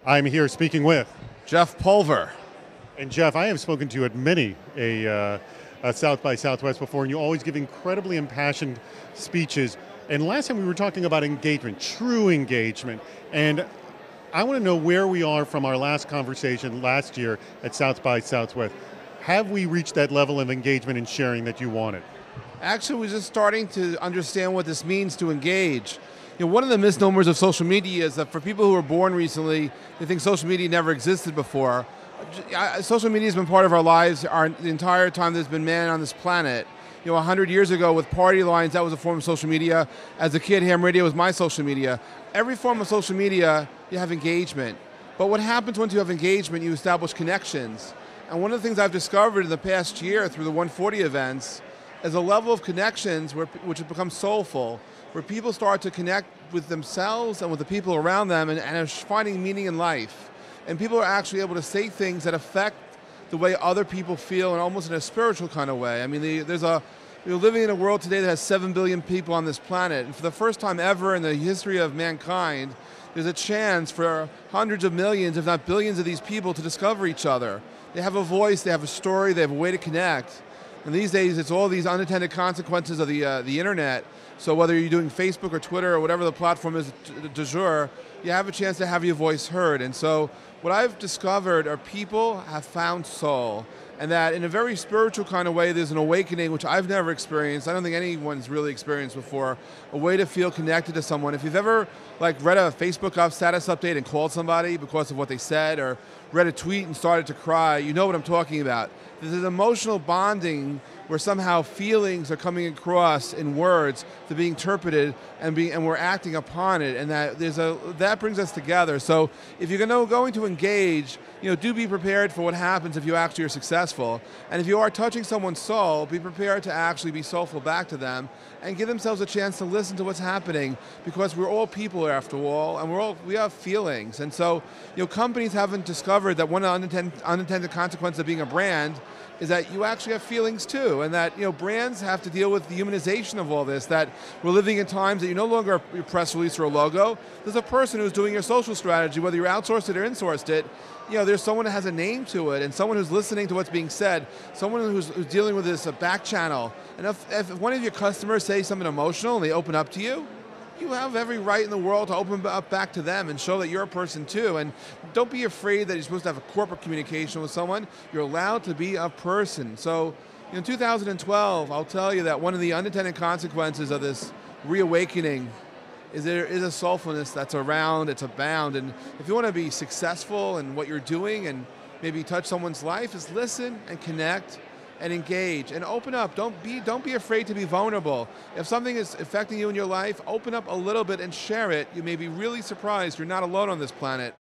I'm here speaking with. Jeff Pulver. And Jeff, I have spoken to you at many a South by Southwest before, and you always give incredibly impassioned speeches. And last time we were talking about engagement, true engagement. And I want to know where we are from our last conversation last year at South by Southwest. Have we reached that level of engagement and sharing that you wanted? Actually, we're just starting to understand what this means to engage. One of the misnomers of social media is that for people who were born recently, they think social media never existed before. Social media has been part of our lives the entire time there's been man on this planet. 100 years ago with party lines, that was a form of social media. As a kid, ham radio was my social media. Every form of social media, you have engagement. But what happens once you have engagement, you establish connections. And one of the things I've discovered in the past year through the 140 events is a level of connections which has become soulful, where people start to connect with themselves and with the people around them and are finding meaning in life. And people are actually able to say things that affect the way other people feel, and almost in a spiritual kind of way. I mean, we're living in a world today that has 7 billion people on this planet, and for the first time ever in the history of mankind, there's a chance for hundreds of millions, if not billions of these people to discover each other. They have a voice, they have a story, they have a way to connect. And these days, it's all these unintended consequences of the internet. So whether you're doing Facebook or Twitter or whatever the platform is du jour, you have a chance to have your voice heard. And so what I've discovered are people have found soul, and that in a very spiritual kind of way, there's an awakening, which I've never experienced. I don't think anyone's really experienced before, a way to feel connected to someone. If you've ever read a Facebook status update and called somebody because of what they said, or read a tweet and started to cry, you know what I'm talking about. There's an emotional bonding where somehow feelings are coming across in words to be interpreted and we're acting upon it, and that brings us together. So if you're going to engage, do be prepared for what happens if you actually are successful. And if you are touching someone's soul, be prepared to actually be soulful back to them and give themselves a chance to listen to what's happening, because we're all people after all, and we have feelings. And so, companies haven't discovered that one of the unintended consequences of being a brand is that you actually have feelings too, and that brands have to deal with the humanization of all this, that we're living in times that you're no longer a press release or a logo. There's a person who's doing your social strategy, whether you're outsourced it or insourced it. There's someone that has a name to it, and someone who's listening to what's being said, someone who's dealing with this back channel. And if one of your customers say something emotional and they open up to you, you have every right in the world to open up back to them and show that you're a person too. And don't be afraid that you're supposed to have a corporate communication with someone. You're allowed to be a person. So in 2012, I'll tell you that one of the unintended consequences of this reawakening is there is a soulfulness that's around, it's abound. And if you want to be successful in what you're doing and maybe touch someone's life, is listen and connect and engage and open up. Don't be afraid to be vulnerable. If something is affecting you in your life, open up a little bit and share it. You may be really surprised you're not alone on this planet.